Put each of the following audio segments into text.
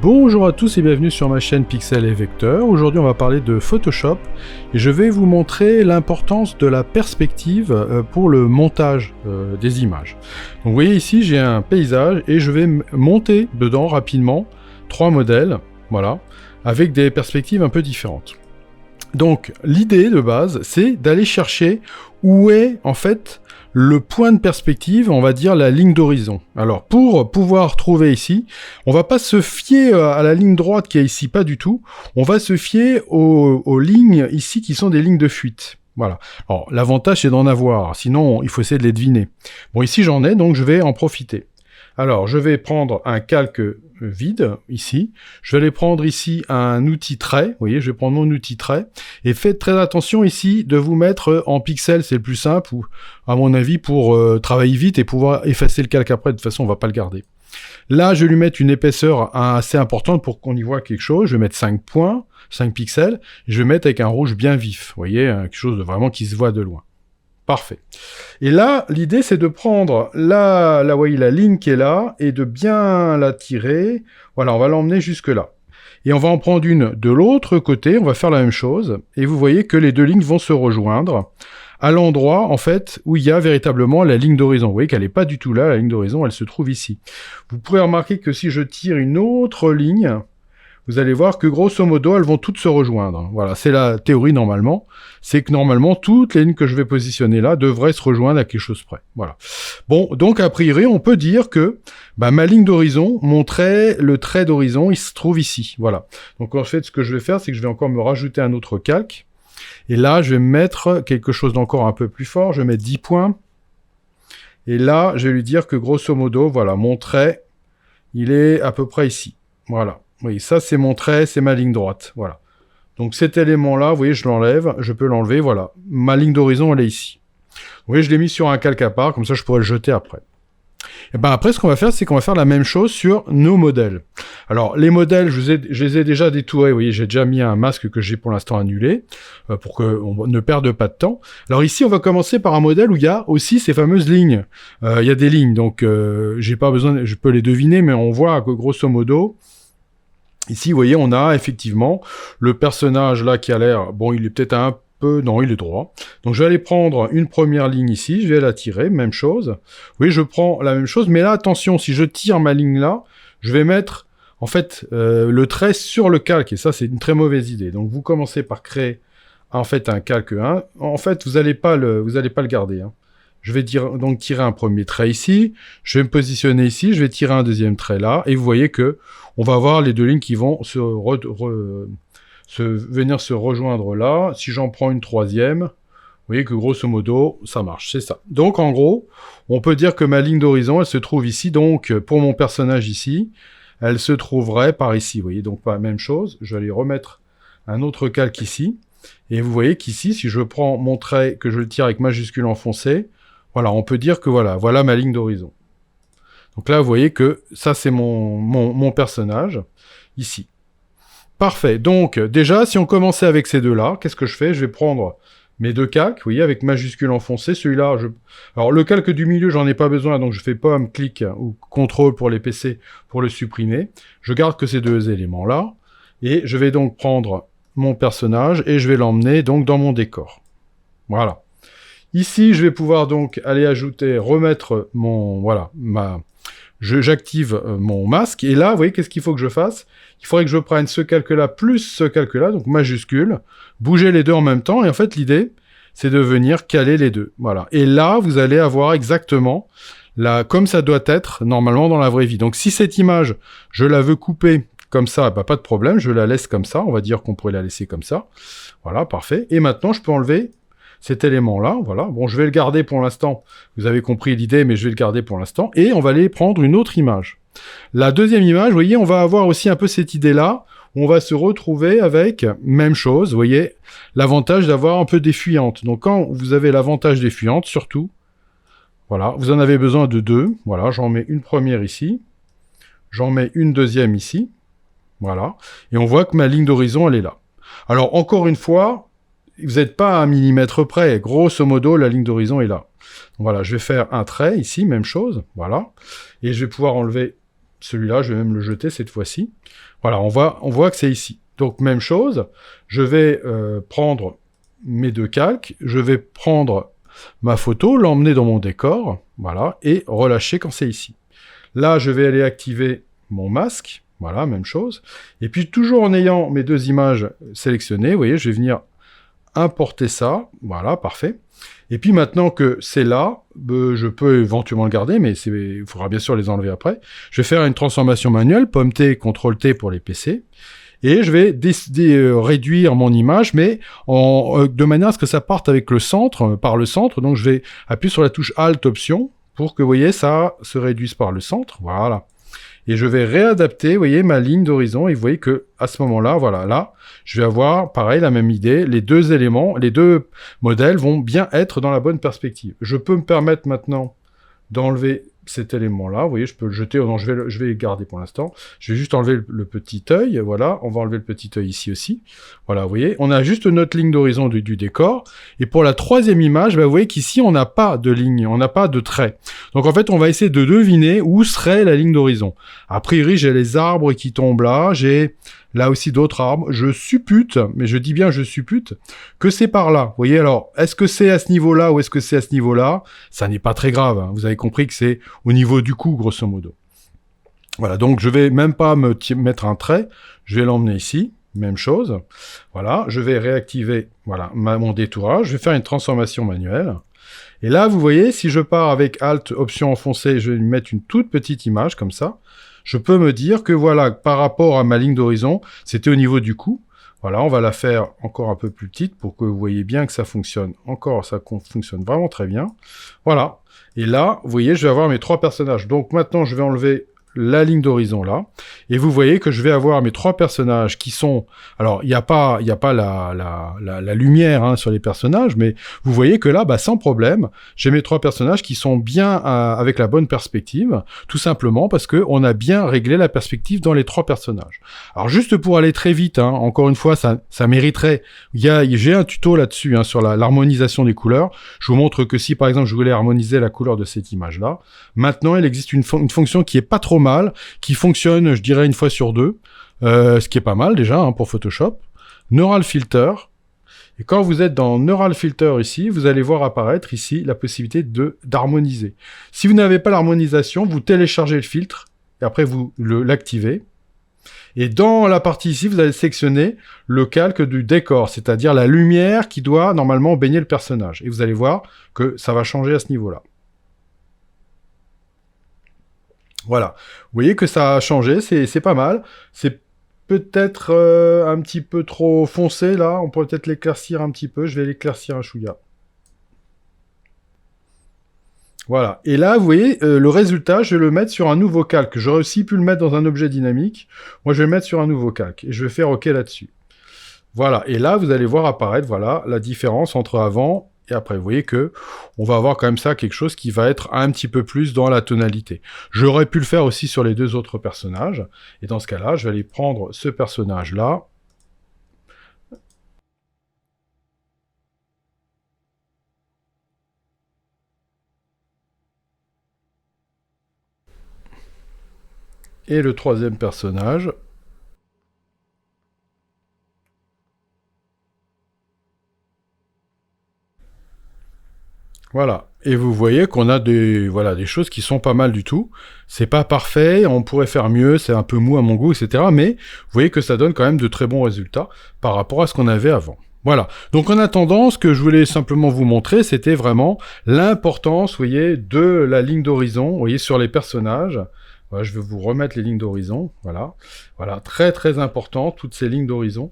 Bonjour à tous et bienvenue sur ma chaîne Pixel et Vecteur. Aujourd'hui on va parler de Photoshop et je vais vous montrer l'importance de la perspective pour le montage des images. Donc vous voyez ici j'ai un paysage et je vais monter dedans rapidement 3 modèles, voilà, avec des perspectives un peu différentes. Donc l'idée de base c'est d'aller chercher où est en fait le point de perspective, on va dire la ligne d'horizon. Alors pour pouvoir trouver ici, on va pas se fier à la ligne droite qui est ici, pas du tout. On va se fier aux lignes ici qui sont des lignes de fuite. Voilà. Alors l'avantage c'est d'en avoir, sinon il faut essayer de les deviner. Bon ici j'en ai, donc je vais en profiter. Alors je vais prendre un calque vide ici, je vais aller prendre ici un outil trait, vous voyez, je vais prendre mon outil trait, et faites très attention ici de vous mettre en pixels, c'est le plus simple, ou à mon avis pour travailler vite et pouvoir effacer le calque après, de toute façon on va pas le garder. Là je vais lui mettre une épaisseur assez importante pour qu'on y voit quelque chose, je vais mettre 5 points, 5 pixels, et je vais mettre avec un rouge bien vif, vous voyez, quelque chose de vraiment qui se voit de loin. Parfait. Et là, l'idée, c'est de prendre la ligne qui est là et de bien la tirer. Voilà, on va l'emmener jusque là. Et on va en prendre une de l'autre côté, on va faire la même chose. Et vous voyez que les deux lignes vont se rejoindre à l'endroit, en fait, où il y a véritablement la ligne d'horizon. Vous voyez qu'elle n'est pas du tout là, la ligne d'horizon, elle se trouve ici. Vous pourrez remarquer que si je tire une autre ligne, vous allez voir que grosso modo, elles vont toutes se rejoindre. Voilà, c'est la théorie normalement. C'est que normalement, toutes les lignes que je vais positionner là devraient se rejoindre à quelque chose près. Voilà. Bon, donc a priori, on peut dire que ma ligne d'horizon, le trait d'horizon, il se trouve ici. Voilà. Donc en fait, ce que je vais faire, c'est que je vais encore me rajouter un autre calque. Et là, je vais mettre quelque chose d'encore un peu plus fort. Je vais mettre 10 points. Et là, je vais lui dire que grosso modo, voilà, mon trait, il est à peu près ici. Voilà. Oui, ça c'est mon trait, c'est ma ligne droite, voilà. Donc cet élément-là, vous voyez, je l'enlève, je peux l'enlever, voilà. Ma ligne d'horizon, elle est ici. Vous voyez, je l'ai mis sur un calque à part, comme ça je pourrais le jeter après. Et ben après, ce qu'on va faire, c'est qu'on va faire la même chose sur nos modèles. Alors, les modèles, je les ai déjà détourés, vous voyez, j'ai déjà mis un masque que j'ai pour l'instant annulé, pour qu'on ne perde pas de temps. Alors ici, on va commencer par un modèle où il y a aussi ces fameuses lignes. Il y a des lignes, donc j'ai pas besoin, je peux les deviner, mais on voit que grosso modo, ici, vous voyez, on a effectivement le personnage là qui a l'air... Bon, il est peut-être un peu... Non, il est droit. Donc, je vais aller prendre une première ligne ici. Je vais la tirer, même chose. Oui, je prends la même chose. Mais là, attention, si je tire ma ligne là, je vais mettre, en fait, le trait sur le calque. Et ça, c'est une très mauvaise idée. Donc, vous commencez par créer, en fait, un calque 1. En fait, vous allez pas le garder, hein. Je vais donc tirer un premier trait ici, je vais me positionner ici, je vais tirer un deuxième trait là, et vous voyez que on va avoir les deux lignes qui vont venir se rejoindre là. Si j'en prends une troisième, vous voyez que grosso modo, ça marche, c'est ça. Donc en gros, on peut dire que ma ligne d'horizon, elle se trouve ici, donc pour mon personnage ici, elle se trouverait par ici, vous voyez, donc pas la même chose. Je vais aller remettre un autre calque ici, et vous voyez qu'ici, si je prends mon trait, que je le tire avec majuscule enfoncée, voilà, on peut dire que voilà ma ligne d'horizon. Donc là, vous voyez que ça, c'est mon personnage, ici. Parfait. Donc, déjà, si on commençait avec ces deux-là, qu'est-ce que je fais? Je vais prendre mes deux calques, vous voyez, avec majuscule enfoncée. Celui-là, alors le calque du milieu, j'en ai pas besoin, donc je fais pomme, clic ou contrôle pour les PC pour le supprimer. Je garde que ces deux éléments-là. Et je vais donc prendre mon personnage et je vais l'emmener donc dans mon décor. Voilà. Ici, je vais pouvoir donc aller ajouter, remettre j'active mon masque, et là, vous voyez, qu'est-ce qu'il faut que je fasse? Il faudrait que je prenne ce calque-là plus ce calque-là, donc majuscule, bouger les deux en même temps, et en fait, l'idée, c'est de venir caler les deux. Voilà. Et là, vous allez avoir exactement, comme ça doit être, normalement, dans la vraie vie. Donc, si cette image, je la veux couper comme ça, pas de problème, je la laisse comme ça, on va dire qu'on pourrait la laisser comme ça. Voilà, parfait. Et maintenant, je peux enlever cet élément-là, voilà. Bon, je vais le garder pour l'instant. Vous avez compris l'idée, mais je vais le garder pour l'instant. Et on va aller prendre une autre image. La deuxième image, vous voyez, on va avoir aussi un peu cette idée-là. On va se retrouver avec, même chose, vous voyez, l'avantage d'avoir un peu des fuyantes. Donc, quand vous avez l'avantage des fuyantes, surtout, voilà, vous en avez besoin de deux. Voilà, j'en mets une première ici. J'en mets une deuxième ici. Voilà. Et on voit que ma ligne d'horizon, elle est là. Alors, encore une fois, vous n'êtes pas à 1 millimètre près. Grosso modo, la ligne d'horizon est là. Donc voilà, je vais faire un trait ici, même chose. Voilà. Et je vais pouvoir enlever Celui-là, je vais même le jeter cette fois-ci. Voilà, on voit que c'est ici. Donc, même chose, je vais prendre mes deux calques, je vais prendre ma photo, l'emmener dans mon décor, voilà, et relâcher quand c'est ici. Là, je vais aller activer mon masque, voilà, même chose. Et puis, toujours en ayant mes deux images sélectionnées, vous voyez, je vais venir importer ça, voilà, parfait. Et puis maintenant que c'est là, je peux éventuellement le garder, mais il faudra bien sûr les enlever après. Je vais faire une transformation manuelle, Pomme-T, CTRL-T pour les PC, et je vais réduire mon image, mais de manière à ce que ça parte avec le centre, par le centre. Donc je vais appuyer sur la touche Alt-Option pour que, vous voyez, ça se réduise par le centre, voilà. Et je vais réadapter, vous voyez, ma ligne d'horizon, et vous voyez que à ce moment-là, voilà, là, je vais avoir, pareil, la même idée, les deux éléments, les deux modèles vont bien être dans la bonne perspective. Je peux me permettre maintenant d'enlever cet élément-là, vous voyez, je peux le jeter, non, je vais le garder pour l'instant, je vais juste enlever le petit œil, voilà, on va enlever le petit œil ici aussi, voilà, vous voyez, on a juste notre ligne d'horizon du décor, et pour la troisième image, vous voyez qu'ici, on n'a pas de ligne, on n'a pas de trait, donc en fait, on va essayer de deviner où serait la ligne d'horizon. A priori, j'ai les arbres qui tombent là, j'ai là aussi d'autres arbres, je suppute, mais je dis bien je suppute, que c'est par là. Vous voyez, alors, est-ce que c'est à ce niveau-là ou est-ce que c'est à ce niveau-là? Ça n'est pas très grave, hein. Vous avez compris que c'est au niveau du cou, grosso modo. Voilà, donc je vais même pas mettre un trait, je vais l'emmener ici, même chose. Voilà, je vais réactiver voilà, mon détourage, je vais faire une transformation manuelle. Et là, vous voyez, si je pars avec Alt, Option enfoncée, je vais mettre une toute petite image, comme ça. Je peux me dire que voilà, par rapport à ma ligne d'horizon, c'était au niveau du cou. Voilà, on va la faire encore un peu plus petite pour que vous voyez bien que ça fonctionne. Encore, ça fonctionne vraiment très bien. Voilà. Et là, vous voyez, je vais avoir mes trois personnages. Donc maintenant, je vais enlever la ligne d'horizon là, et vous voyez que je vais avoir mes trois personnages qui sont, alors il n'y a pas la lumière hein, sur les personnages, mais vous voyez que là, bah, sans problème, j'ai mes trois personnages qui sont bien avec la bonne perspective, tout simplement parce que on a bien réglé la perspective dans les trois personnages. Alors juste pour aller très vite, hein, encore une fois, ça mériterait, j'ai un tuto là-dessus hein, sur l'harmonisation des couleurs. Je vous montre que si par exemple je voulais harmoniser la couleur de cette image-là, maintenant il existe une fonction qui est pas trop mal, qui fonctionne, je dirais, une fois sur deux, ce qui est pas mal déjà hein, pour Photoshop. Neural Filter. Et quand vous êtes dans Neural Filter ici, vous allez voir apparaître ici la possibilité d'harmoniser. Si vous n'avez pas l'harmonisation, vous téléchargez le filtre et après vous l'activez. Et dans la partie ici, vous allez sélectionner le calque du décor, c'est-à-dire la lumière qui doit normalement baigner le personnage. Et vous allez voir que ça va changer à ce niveau-là. Voilà, vous voyez que ça a changé, c'est pas mal. C'est peut-être un petit peu trop foncé là, on pourrait peut-être l'éclaircir un petit peu, je vais l'éclaircir un chouïa. Voilà, et là vous voyez, le résultat, je vais le mettre sur un nouveau calque. J'aurais aussi pu le mettre dans un objet dynamique, moi je vais le mettre sur un nouveau calque, et je vais faire OK là-dessus. Voilà, et là vous allez voir apparaître, voilà, la différence entre avant et après. Vous voyez que on va avoir quand même ça, quelque chose qui va être un petit peu plus dans la tonalité. J'aurais pu le faire aussi sur les deux autres personnages, et dans ce cas-là, je vais aller prendre ce personnage-là, et le troisième personnage. Voilà. Et vous voyez qu'on a des choses qui sont pas mal du tout. C'est pas parfait, on pourrait faire mieux, c'est un peu mou à mon goût, etc. Mais vous voyez que ça donne quand même de très bons résultats par rapport à ce qu'on avait avant. Voilà. Donc en attendant, ce que je voulais simplement vous montrer, c'était vraiment l'importance, vous voyez, de la ligne d'horizon, vous voyez, sur les personnages. Voilà, je vais vous remettre les lignes d'horizon, voilà. Voilà, très très important, toutes ces lignes d'horizon,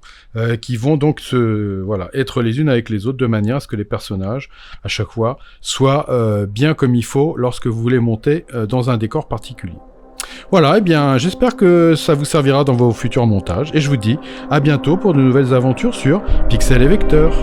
qui vont donc être les unes avec les autres, de manière à ce que les personnages, à chaque fois, soient bien comme il faut lorsque vous voulez monter dans un décor particulier. Voilà, et bien j'espère que ça vous servira dans vos futurs montages, et je vous dis à bientôt pour de nouvelles aventures sur Pixel et Vecteur.